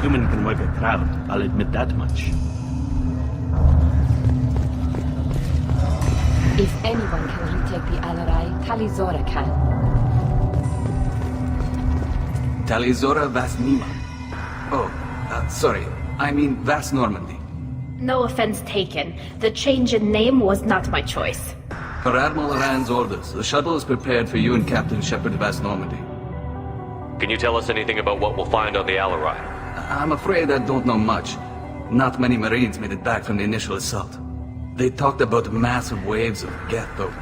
human can work a crowd, I'll admit that much. If anyone can retake the Alarai, Tali'Zorah can. Tali'Zorah Vast Nima. Oh, sorry. I mean Vast Normandy. No offense taken. The change in name was not my choice. Per Admiral Rand's orders, the shuttle is prepared for you and Captain Shepard Vast Normandy. Can you tell us anything about what we'll find on the Alarai? I'm afraid I don't know much. Not many Marines made it back from the initial assault. They talked about massive waves of Geth, though.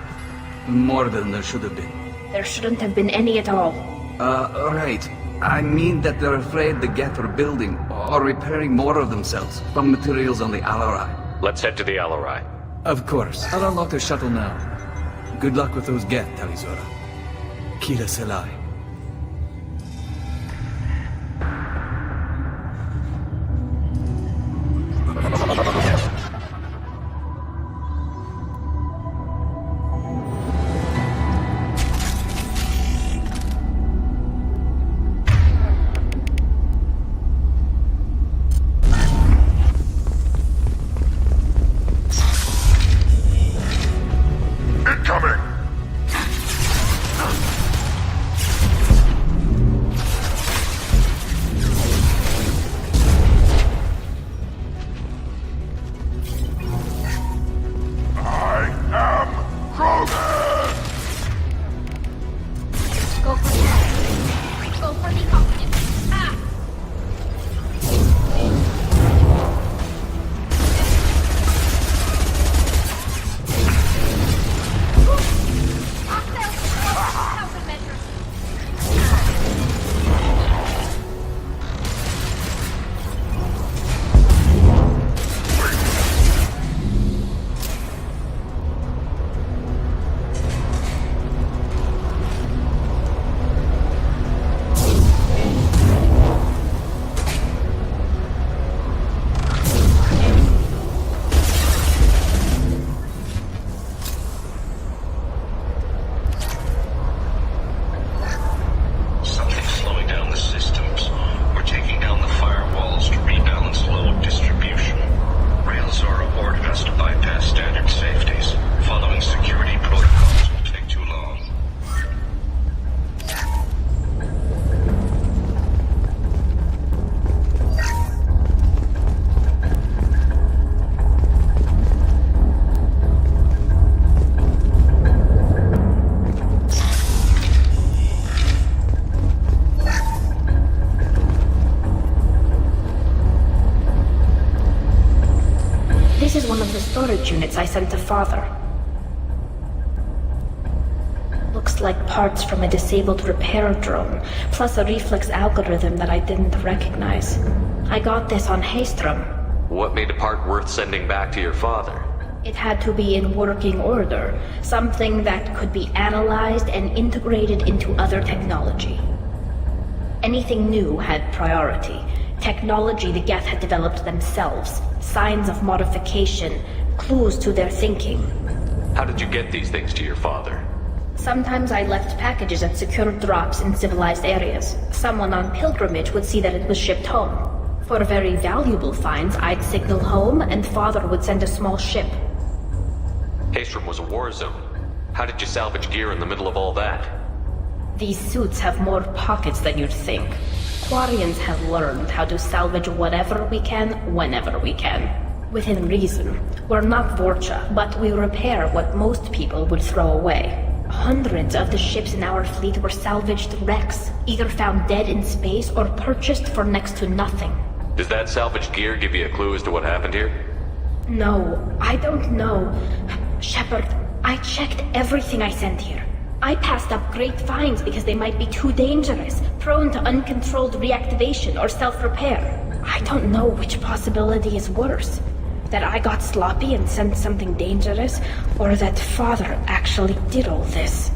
More than there should have been. There shouldn't have been any at all. Right. I mean that they're afraid the Geth are building or repairing more of themselves from materials on the Alarai. Let's head to the Alarai. Of course. I'll unlock the shuttle now. Good luck with those Geth, Tali'Zorah. Kira Selai. Storage units I sent to Father. Looks like parts from a disabled repair drone, plus a reflex algorithm that I didn't recognize. I got this on Haystrom. What made a part worth sending back to your father? It had to be in working order, something that could be analyzed and integrated into other technology. Anything new had priority. Technology the Geth had developed themselves, signs of modification, clues to their thinking. How did you get these things to your father? Sometimes I left packages at secure drops in civilized areas. Someone on pilgrimage would see that it was shipped home. For very valuable finds, I'd signal home, and Father would send a small ship. Haystrom was a war zone. How did you salvage gear in the middle of all that? These suits have more pockets than you'd think. Quarians have learned how to salvage whatever we can, whenever we can. Within reason. We're not Vorcha, but we repair what most people would throw away. Hundreds of the ships in our fleet were salvaged wrecks, either found dead in space or purchased for next to nothing. Does that salvaged gear give you a clue as to what happened here? No, I don't know. Shepard, I checked everything I sent here. I passed up great finds because they might be too dangerous, prone to uncontrolled reactivation or self-repair. I don't know which possibility is worse. That I got sloppy and sent something dangerous, or that Father actually did all this.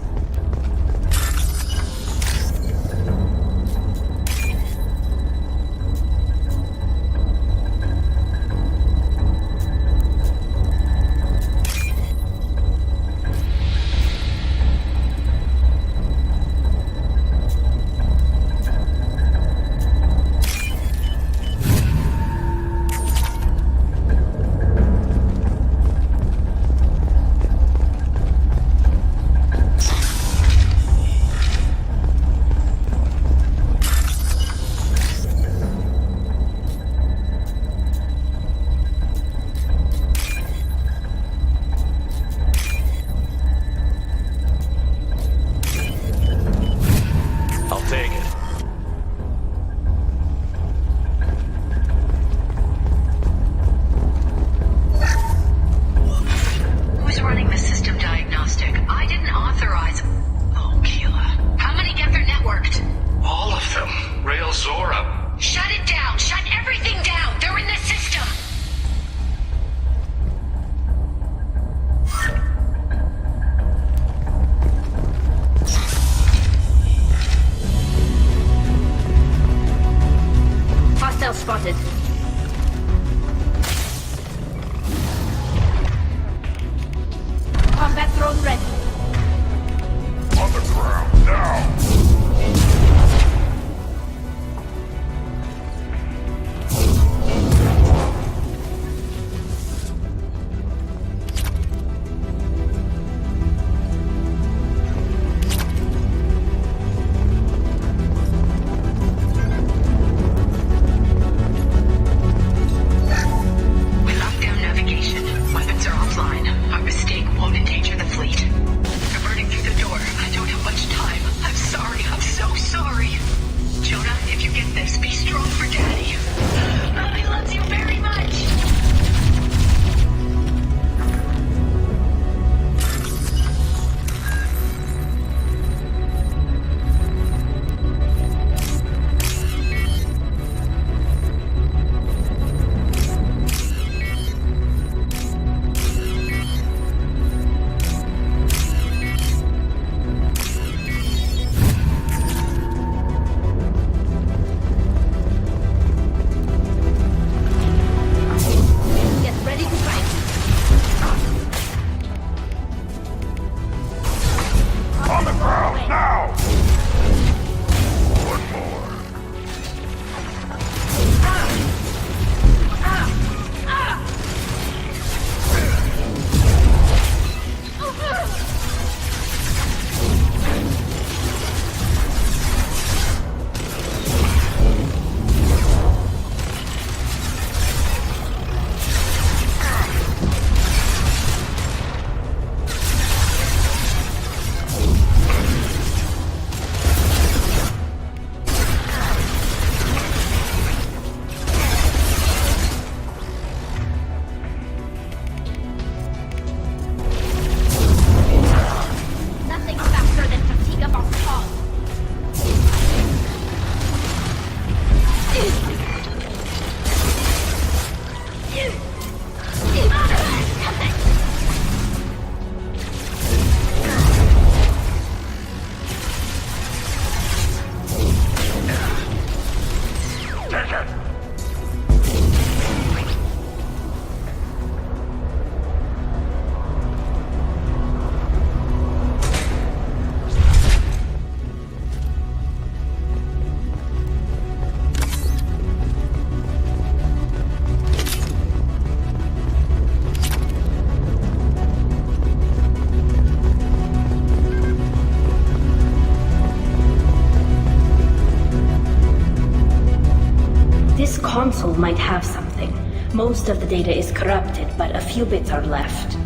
console might have something. Most of the data is corrupted, but a few bits are left.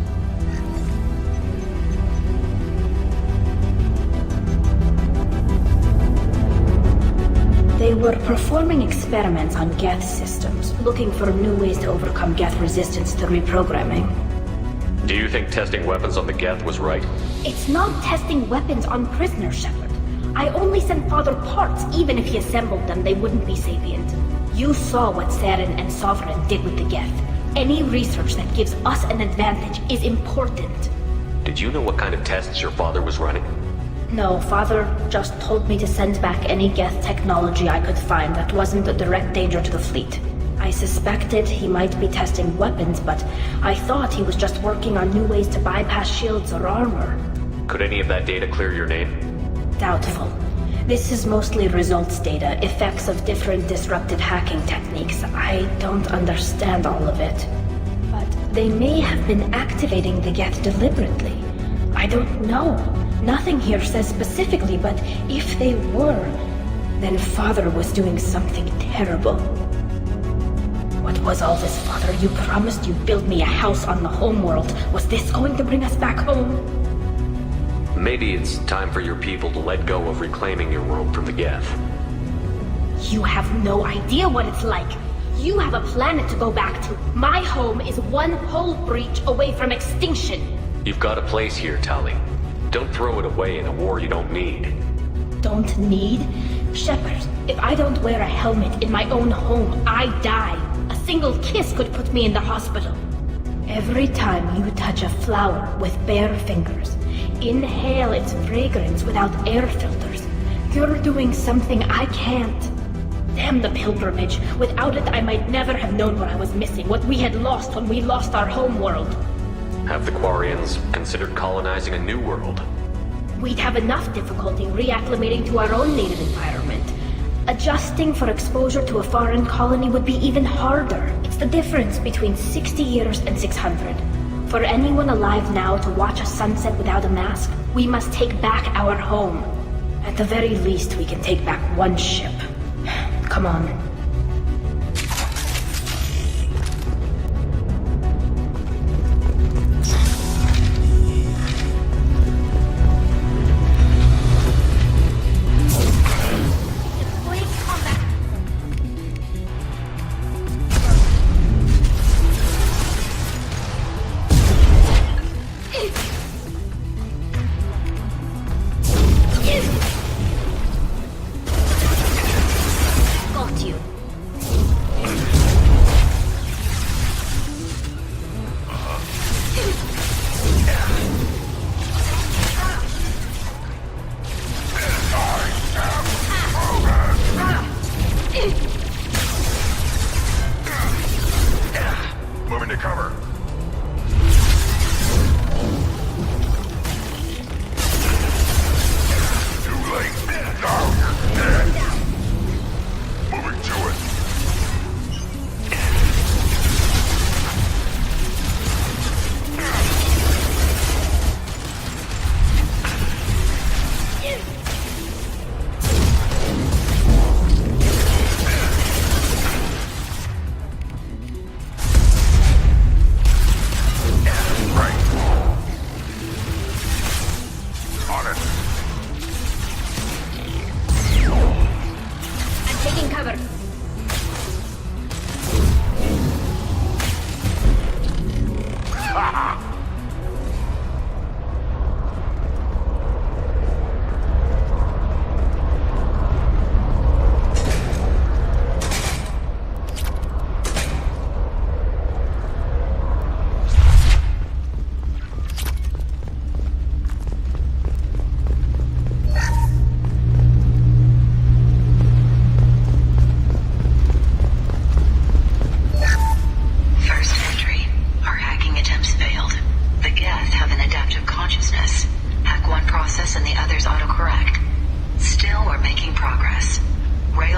They were performing experiments on Geth systems, looking for new ways to overcome Geth resistance to reprogramming. Do you think testing weapons on the Geth was right? It's not testing weapons on prisoners, Shepard. I only sent Father parts. Even if he assembled them, they wouldn't be sapient. You saw what Saren and Sovereign did with the Geth. Any research that gives us an advantage is important. Did you know what kind of tests your father was running? No, Father just told me to send back any Geth technology I could find that wasn't a direct danger to the fleet. I suspected he might be testing weapons, but I thought he was just working on new ways to bypass shields or armor. Could any of that data clear your name? Doubtful. This is mostly results data, effects of different disrupted hacking techniques. I don't understand all of it. But they may have been activating the Geth deliberately. I don't know. Nothing here says specifically, but if they were, then Father was doing something terrible. What was all this, Father? You promised you'd build me a house on the homeworld. Was this going to bring us back home? Maybe it's time for your people to let go of reclaiming your world from the Geth. You have no idea what it's like. You have a planet to go back to. My home is one hull breach away from extinction. You've got a place here, Tali. Don't throw it away in a war you don't need. Don't need? Shepard, if I don't wear a helmet in my own home, I die. A single kiss could put me in the hospital. Every time you touch a flower with bare fingers, inhale its fragrance without air filters, you're doing something I can't. Damn the pilgrimage. Without it, I might never have known what I was missing, what we had lost when we lost our home world. Have the Quarians considered colonizing a new world? We'd have enough difficulty reacclimating to our own native environment. Adjusting for exposure to a foreign colony would be even harder. It's the difference between 60 years and 600. For anyone alive now to watch a sunset without a mask, we must take back our home. At the very least, we can take back one ship. Come on.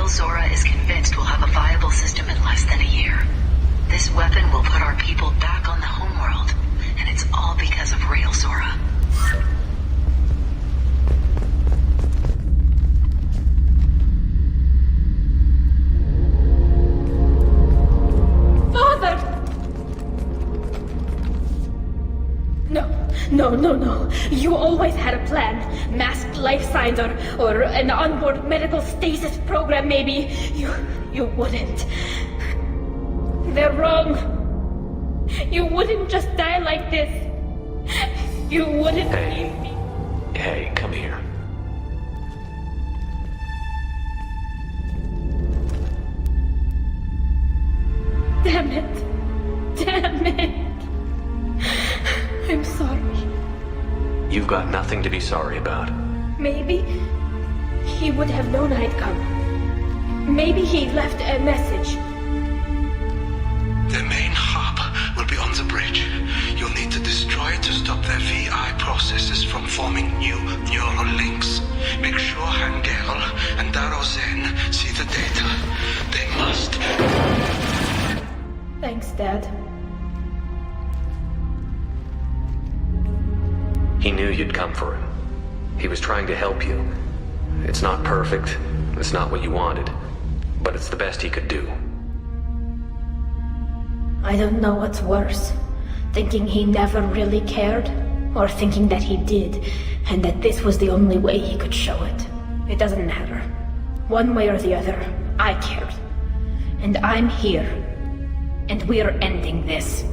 Tali'Zorah is convinced we'll have a viable system in less than a year. This weapon will put our people back on the homeworld, and it's all because of Tali'Zorah. No. You always had a plan. Masked life signs or an onboard medical stasis program, maybe. You wouldn't. They're wrong. You wouldn't just die like this. You wouldn't leave me. Hey, come here. Damn it. I'm sorry. You've got nothing to be sorry about. Maybe he would have known I'd come. Maybe he left a message. The main hub will be on the bridge. You'll need to destroy it to stop their VI processes from forming new neural links. Make sure Hangel and Darozen see the data. They must. Thanks, Dad. He knew you'd come for him. He was trying to help you. It's not perfect. It's not what you wanted. But it's the best he could do. I don't know what's worse. Thinking he never really cared, or thinking that he did, and that this was the only way he could show it. It doesn't matter. One way or the other, I cared. And I'm here. And we're ending this.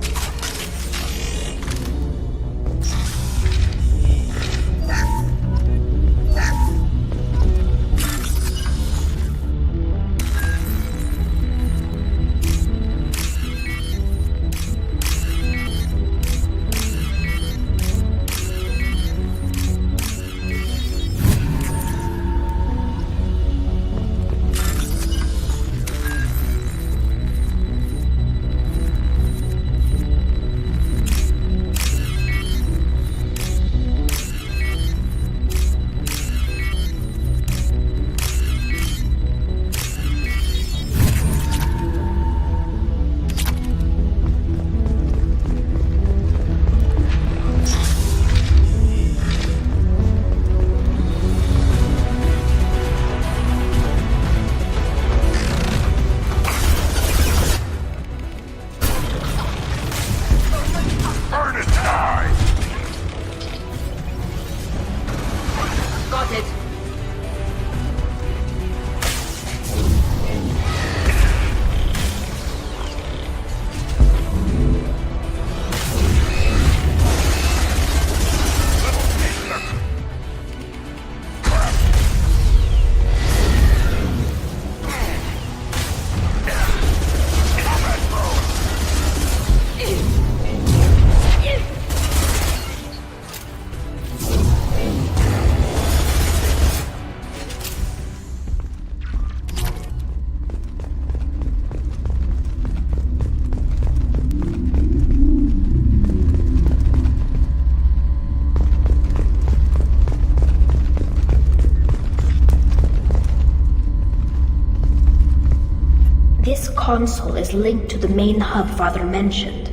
Console is linked to the main hub Father mentioned.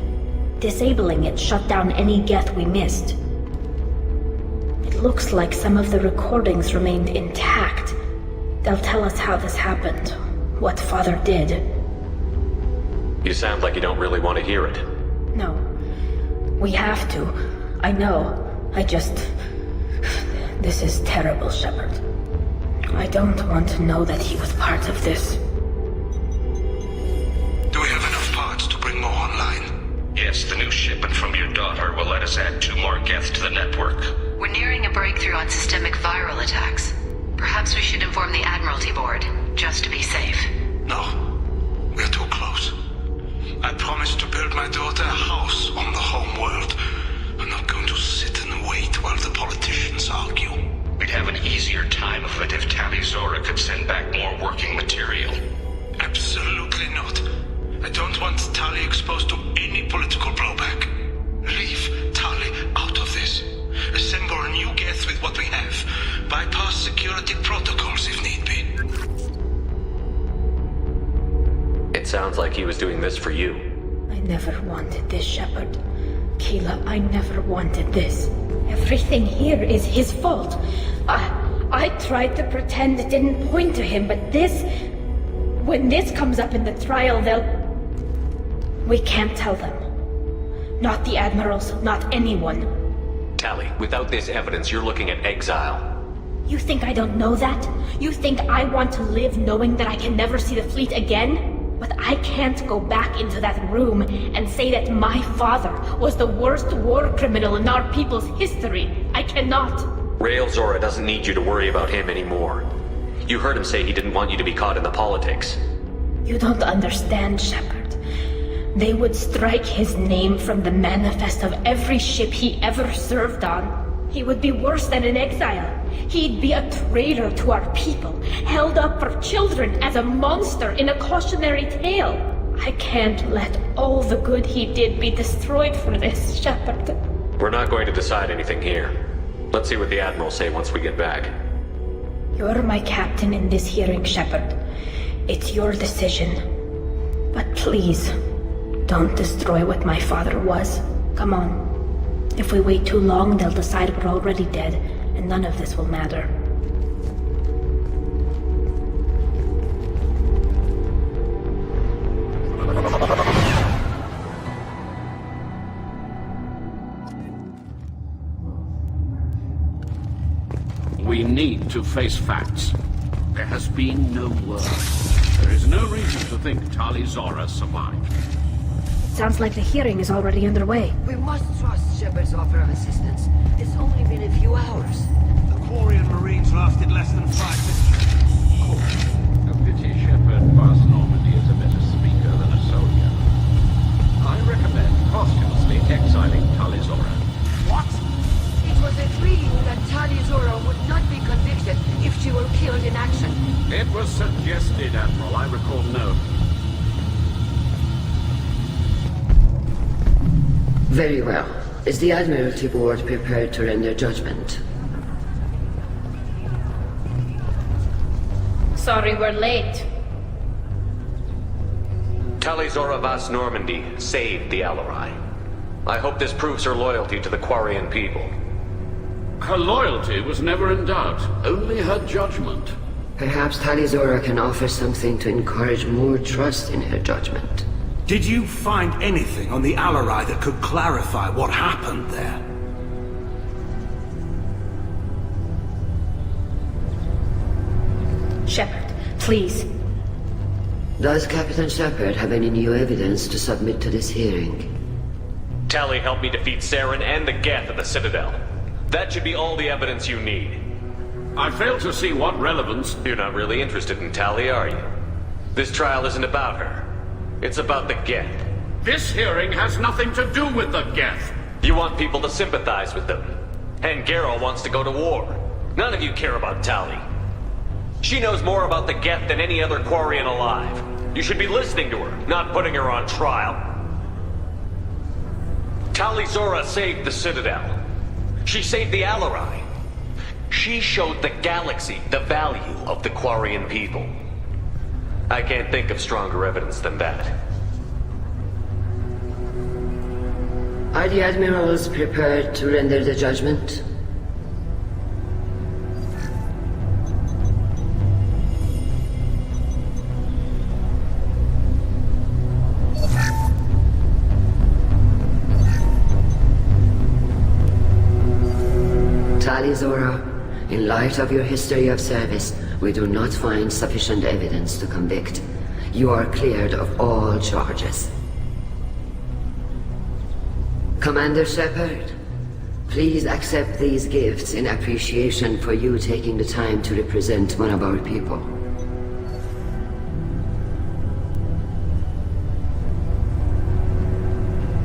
Disabling it shut down any geth we missed. It looks like some of the recordings remained intact. They'll tell us how this happened, what Father did. You sound like you don't really want to hear it. No. We have to. I know. This is terrible, Shepard. I don't want to know that he was part of this. Do we have enough parts to bring more online? Yes, the new shipment from your daughter will let us add 2 more geths to the network. We're nearing a breakthrough on systemic viral attacks. Perhaps we should inform the Admiralty Board, just to be safe. No. We're too close. I promised to build my daughter a house on the home world. I'm not going to sit and wait while the politicians argue. We'd have an easier time of it if Tali'Zorah could send back more working material. Absolutely not. I don't want Tali exposed to any political blowback. Leave Tali out of this. Assemble a new geth with what we have. Bypass security protocols if need be. It sounds like he was doing this for you. I never wanted this, Shepard. Keela, I never wanted this. Everything here is his fault. I tried to pretend it didn't point to him, but this... When this comes up in the trial, we can't tell them. Not the admirals, not anyone. Tali, without this evidence, you're looking at exile. You think I don't know that? You think I want to live knowing that I can never see the fleet again? But I can't go back into that room and say that my father was the worst war criminal in our people's history. I cannot. Tali'Zorah doesn't need you to worry about him anymore. You heard him say he didn't want you to be caught in the politics. You don't understand, Shepard. They would strike his name from the manifest of every ship he ever served on. He would be worse than an exile. He'd be a traitor to our people, held up for children as a monster in a cautionary tale. I can't let all the good he did be destroyed for this, Shepard. We're not going to decide anything here. Let's see what the Admiral say once we get back. You're my captain in this hearing, Shepard. It's your decision. But please, don't destroy what my father was. Come on. If we wait too long, they'll decide we're already dead, and none of this will matter. We need to face facts. There has been no word. There is no reason to think Tali'Zorah survived. Sounds like the hearing is already underway. We must trust Shepard's offer of assistance. It's only been a few hours. The Quarian Marines lasted less than 5 minutes. A pity Shepard past Normandy is a better speaker than a soldier. I recommend posthumously exiling Tali'Zorah. What? It was agreed that Tali'Zorah would not be convicted if she were killed in action. It was suggested, Admiral. I recall no. Very well. Is the Admiralty Board prepared to render judgment? Sorry we're late. Tali'Zorah Vas Normandy saved the Alarai. I hope this proves her loyalty to the Quarian people. Her loyalty was never in doubt, only her judgment. Perhaps Tali'Zorah can offer something to encourage more trust in her judgment. Did you find anything on the Alarai that could clarify what happened there? Shepard, please. Does Captain Shepard have any new evidence to submit to this hearing? Tali helped me defeat Saren and the Geth at the Citadel. That should be all the evidence you need. I fail to see what relevance... You're not really interested in Tali, are you? This trial isn't about her. It's about the Geth. This hearing has nothing to do with the Geth. You want people to sympathize with them. And Garrow wants to go to war. None of you care about Tali. She knows more about the Geth than any other Quarian alive. You should be listening to her, not putting her on trial. Tali'Zorah saved the Citadel. She saved the Alarai. She showed the galaxy the value of the Quarian people. I can't think of stronger evidence than that. Are the Admirals prepared to render the judgment? Tali'Zorah, in light of your history of service, we do not find sufficient evidence to convict. You are cleared of all charges. Commander Shepard, please accept these gifts in appreciation for you taking the time to represent one of our people.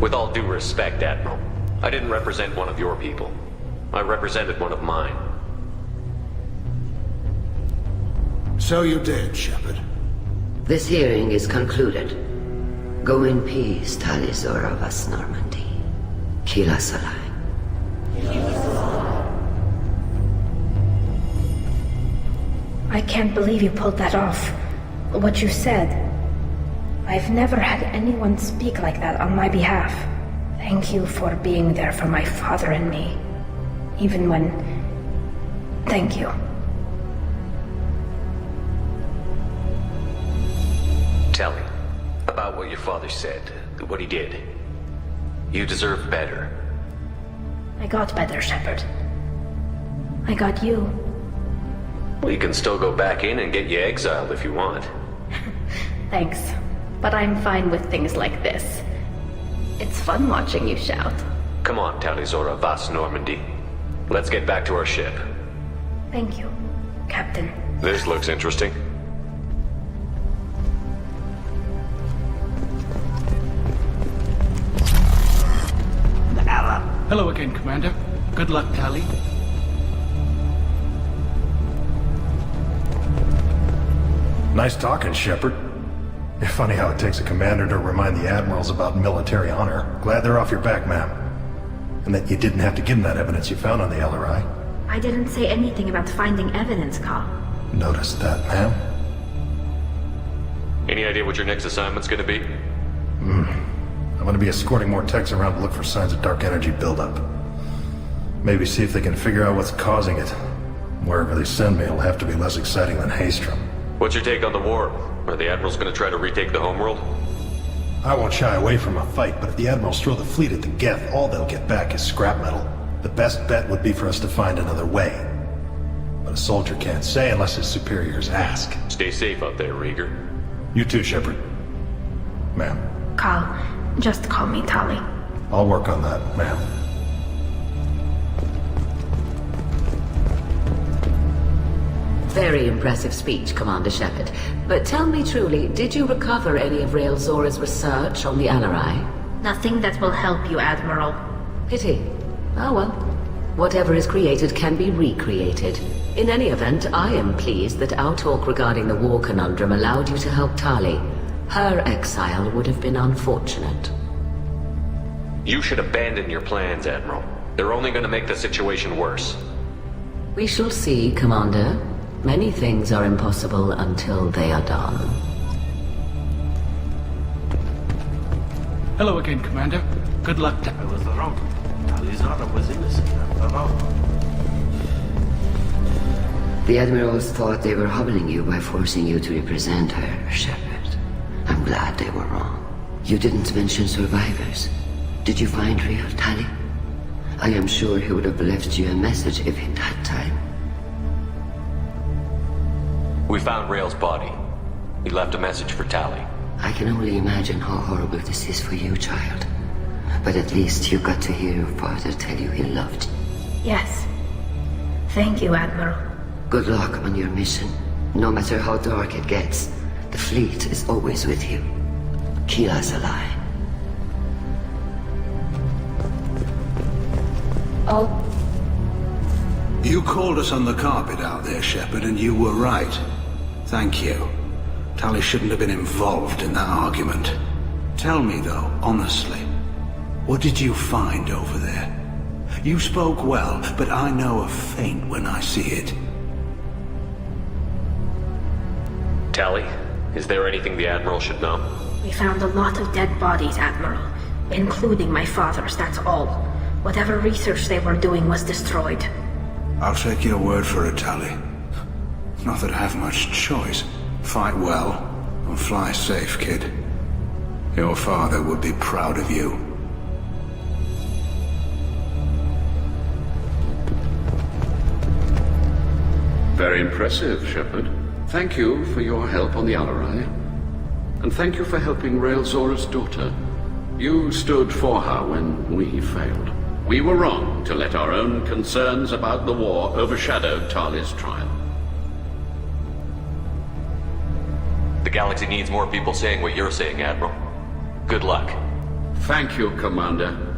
With all due respect, Admiral, I didn't represent one of your people. I represented one of mine. So you did, Shepard. This hearing is concluded. Go in peace, Tali'Zorah Vas Normandy. Kila Salai. I can't believe you pulled that off. What you said. I've never had anyone speak like that on my behalf. Thank you for being there for my father and me. Even when... Thank you. Tell me about what your father said, what he did. You deserve better. I got better, Shepard. I got you. We can still go back in and get you exiled if you want. Thanks, but I'm fine with things like this. It's fun watching you shout. Come on, Tali'Zorah Vas Normandy. Let's get back to our ship. Thank you, Captain. This looks interesting. Hello again, Commander. Good luck, Tali. Nice talking, Shepard. It's funny how it takes a commander to remind the admirals about military honor. Glad they're off your back, ma'am. And that you didn't have to give them that evidence you found on the LRI. I didn't say anything about finding evidence, Carl. Noticed that, ma'am. Any idea what your next assignment's gonna be? I'm gonna be escorting more techs around to look for signs of dark energy buildup. Maybe see if they can figure out what's causing it. Wherever they send me, it'll have to be less exciting than Haystrom. What's your take on the war? Are the admirals gonna try to retake the homeworld? I won't shy away from a fight, but if the admirals throw the fleet at the Geth, all they'll get back is scrap metal. The best bet would be for us to find another way. But a soldier can't say unless his superiors ask. Stay safe out there, Rieger. You too, Shepard. Ma'am. Carl, just call me Tali. I'll work on that, ma'am. Very impressive speech, Commander Shepard. But tell me truly, did you recover any of Tali'Zorah's research on the LRI? Nothing that will help you, Admiral. Pity. Oh well. Whatever is created can be recreated. In any event, I am pleased that our talk regarding the war conundrum allowed you to help Tali. Her exile would have been unfortunate. You should abandon your plans, Admiral. They're only gonna make the situation worse. We shall see, Commander. Many things are impossible until they are done. Hello again, Commander. Good luck, I was wrong. Tali'Zorah was innocent after all. The Admirals thought they were humbling you by forcing you to represent her, Shepard. I'm glad they were wrong. You didn't mention survivors. Did you find real Tali? I am sure he would have left you a message if he'd had time. We found Rail's body. He left a message for Tali. I can only imagine how horrible this is for you, child. But at least you got to hear your father tell you he loved you. Yes. Thank you, Admiral. Good luck on your mission. No matter how dark it gets, the fleet is always with you. Keep us alive. Oh, You called us on the carpet out there, Shepard, and you were right. Thank you. Tali shouldn't have been involved in that argument. Tell me, though, honestly, what did you find over there? You spoke well, but I know a feint when I see it. Tali, is there anything the Admiral should know? We found a lot of dead bodies, Admiral. Including my father's, that's all. Whatever research they were doing was destroyed. I'll take your word for it, Tali. Not that I have much choice. Fight well, and fly safe, kid. Your father would be proud of you. Very impressive, Shepard. Thank you for your help on the LRI. And thank you for helping Tali'Zorah's daughter. You stood for her when we failed. We were wrong to let our own concerns about the war overshadow Tali's trial. The galaxy needs more people saying what you're saying, Admiral. Good luck. Thank you, Commander.